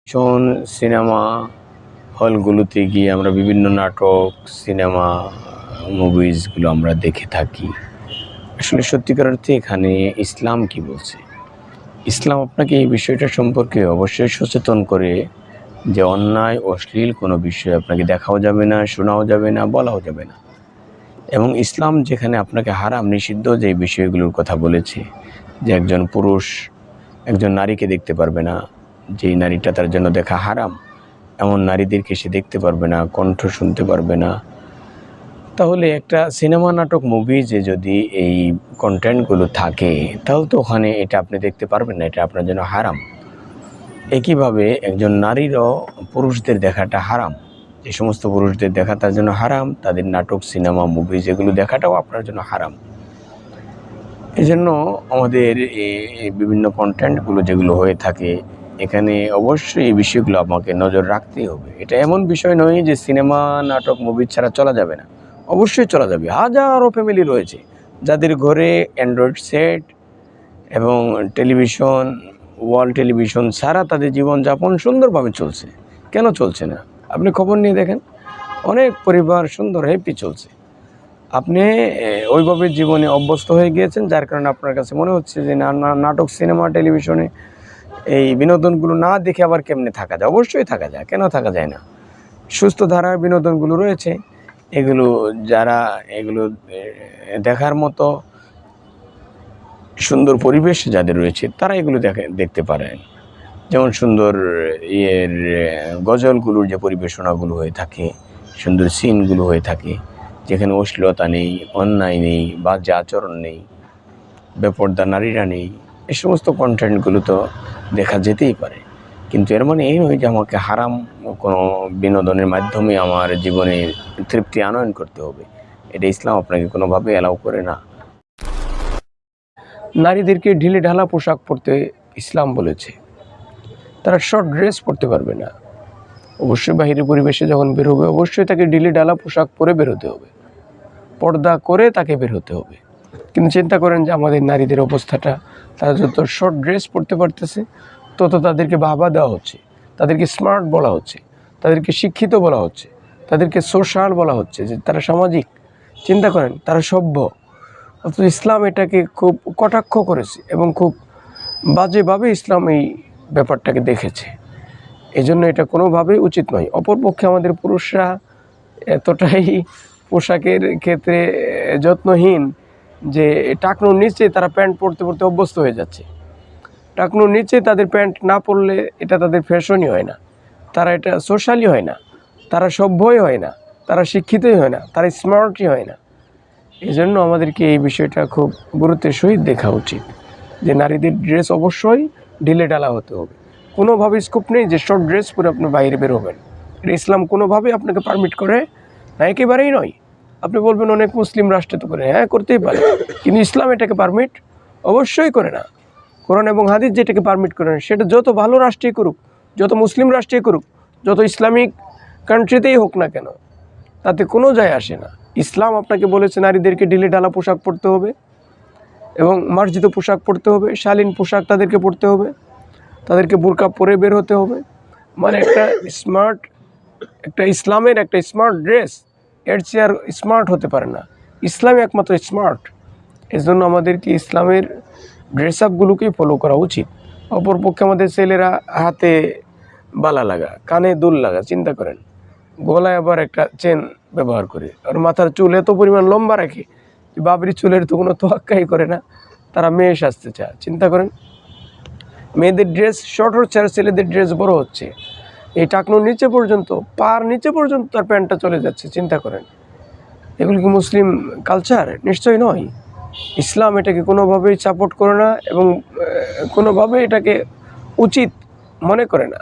ভীষণ সিনেমা হলগুলোতে গিয়ে আমরা বিভিন্ন নাটক, সিনেমা, মুভিজগুলো আমরা দেখে থাকি। আসলে সত্যিকার অর্থে এখানে ইসলাম কি বলছে? ইসলাম আপনাকে এই বিষয়টা সম্পর্কে অবশ্যই সচেতন করে যে অন্যায়, অশ্লীল কোনো বিষয় আপনাকে দেখাও যাবে না, শোনাও যাবে না, বলাও যাবে না। এবং ইসলাম যেখানে আপনাকে হারাম, নিষিদ্ধ যে বিষয়গুলোর কথা বলেছে, যে একজন পুরুষ একজন নারীকে দেখতে পারবে না, যেই নারীটা তার জন্য দেখা হারাম, এমন নারীদেরকে সে দেখতে পারবে না, কণ্ঠ শুনতে পারবে না। তাহলে একটা সিনেমা, নাটক, মুভিজে যদি এই কন্টেন্টগুলো থাকে, তাহলে তো ওখানে এটা আপনি দেখতে পারবেন না, এটা আপনার জন্য হারাম। একইভাবে একজন নারীরও পুরুষদের দেখাটা হারাম। যে সমস্ত পুরুষদের দেখা তার জন্য হারাম, তাদের নাটক, সিনেমা, মুভিজ এগুলো দেখাটাও আপনার জন্য হারাম। এই জন্য আমাদের এই বিভিন্ন কন্টেন্টগুলো যেগুলো হয়ে থাকে, এখানে অবশ্যই এই বিষয়গুলো আমাকে নজর রাখতেই হবে। এটা এমন বিষয় নয় যে সিনেমা, নাটক, মুভি ছাড়া চলা যাবে না। অবশ্যই চলা যাবে। হাজারো ফ্যামিলি রয়েছে যাদের ঘরে অ্যান্ড্রয়েড সেট এবং টেলিভিশন, ওয়াল টেলিভিশন ছাড়া তাদের জীবনযাপন সুন্দরভাবে চলছে। কেন চলছে না? আপনি খবর নিয়ে দেখেন, অনেক পরিবার সুন্দর হ্যাপি চলছে। আপনি ওইভাবে জীবনে অভ্যস্ত হয়ে গিয়েছেন, যার কারণে আপনার কাছে মনে হচ্ছে যে নাটক, সিনেমা, টেলিভিশনে এই বিনোদনগুলো না দেখে আবার কেমনে থাকা যায়? অবশ্যই থাকা যায়, কেন থাকা যায় না? সুস্থ ধারার বিনোদনগুলো রয়েছে, এগুলো যারা এগুলো দেখার মতো সুন্দর পরিবেশ যাদের রয়েছে, তারা এগুলো দেখতে পারেন। যেমন সুন্দর গজলগুলোর যে পরিবেশনাগুলো হয়ে থাকে, সুন্দর সিনগুলো হয়ে থাকে, যেখানে অশ্লীলতা নেই, অন্যায় নেই, বাজে আচরণ নেই, বেপর্দা নারীরা নেই, এই সমস্ত কন্টেন্টগুলো তো দেখা যেতেই পারে। কিন্তু এর মানে এই নয় যে আমাকে হারাম কোনো বিনোদনের মাধ্যমে আমার জীবনে তৃপ্তি আনয়ন করতে হবে। এটা ইসলাম আপনাকে কোনোভাবে অ্যালাউ করে না। নারীদেরকে ঢিলে ঢালা পোশাক পরতে ইসলাম বলেছে। তারা শর্ট ড্রেস পরতে পারবে না। অবশ্যই বাহিরের পরিবেশে যখন বের হবে, অবশ্যই তাকে ঢিলে ঢালা পোশাক পরে বের হতে হবে, পর্দা করে তাকে বের হতে হবে। কিন্তু চিন্তা করেন যে আমাদের নারীদের অবস্থাটা, তারা যত শর্ট ড্রেস পরতে পারতেছে, তত তাদেরকে বাহবা দেওয়া হচ্ছে, তাদেরকে স্মার্ট বলা হচ্ছে, তাদেরকে শিক্ষিত বলা হচ্ছে, তাদেরকে সোশ্যাল বলা হচ্ছে, যে তারা সামাজিক। চিন্তা করেন, তারা সভ্য। অথচ ইসলাম এটাকে খুব কটাক্ষ করেছে এবং খুব বাজেভাবে ইসলাম এই ব্যাপারটাকে দেখেছে। এই জন্য এটা কোনোভাবেই উচিত নয়। অপরপক্ষে আমাদের পুরুষরা এতটাই পোশাকের ক্ষেত্রে যত্নহীন যে টাকনুর নিচে তারা প্যান্ট পরতে পরতে অভ্যস্ত হয়ে যাচ্ছে। টাকনুর নিচে তাদের প্যান্ট না পরলে এটা তাদের ফ্যাশনই হয় না, তারা এটা সোশ্যালই হয় না, তারা সভ্যই হয় না, তারা শিক্ষিতই হয় না, তারা স্মার্টই হয় না। এই জন্য আমাদেরকে এই বিষয়টা খুব গুরুত্বের সহিত দেখা উচিত যে নারীদের ড্রেস অবশ্যই ঢিলে ঢালা হতে হবে। কোনোভাবে স্কোপ নেই যে শর্ট ড্রেস পরে আপনি বাইরে বের হবেন। এটা ইসলাম কোনোভাবেই আপনাকে পারমিট করে না, একেবারেই নয়। আপনি বলবেন অনেক মুসলিম রাষ্ট্রে তো করে, হ্যাঁ করতেই পারে, কিন্তু ইসলাম এটাকে পারমিট অবশ্যই করে না। কোরআন এবং হাদিস যেটাকে পারমিট করে না, সেটা যত ভালো রাষ্ট্রেই করুক, যত মুসলিম রাষ্ট্রেই করুক, যত ইসলামিক কান্ট্রিতেই হোক না কেন, তাতে কোনো যায় আসে না। ইসলাম আপনাকে বলেছে নারীদেরকে ঢিলে ঢালা পোশাক পরতে হবে এবং মার্জিত পোশাক পরতে হবে, শালীন পোশাক তাদেরকে পরতে হবে, তাদেরকে বোরকা পরে বের হতে হবে। মানে একটা স্মার্ট, একটা ইসলামের একটা স্মার্ট ড্রেস, এর চেয়ে আর স্মার্ট হতে পারে না। ইসলামই একমাত্র স্মার্ট। এই জন্য আমাদেরকে ইসলামের ড্রেস আপগুলোকেই ফলো করা উচিত। অপরপক্ষে আমাদের ছেলেরা হাতে বালা লাগা, কানে দুল লাগা, চিন্তা করেন, গলায় আবার একটা চেন ব্যবহার করে, আর মাথার চুল এত পরিমাণ লম্বা রাখে যে বাবরি চুলের তো কোনো তোয়াক্কাই করে না, তারা মেয়ে সাজতে চায়। চিন্তা করেন, মেয়েদের ড্রেস শর্ট হচ্ছে আর ছেলেদের ড্রেস বড় হচ্ছে। এই টাকনুর নিচে পর্যন্ত, পার নিচে পর্যন্ত তার প্যান্টটা চলে যাচ্ছে। চিন্তা করেন, এগুলো কি মুসলিম কালচার? নিশ্চয়ই নয়। ইসলাম এটাকে কোনোভাবেই সাপোর্ট করে না এবং কোনোভাবেই এটাকে উচিত মনে করে না।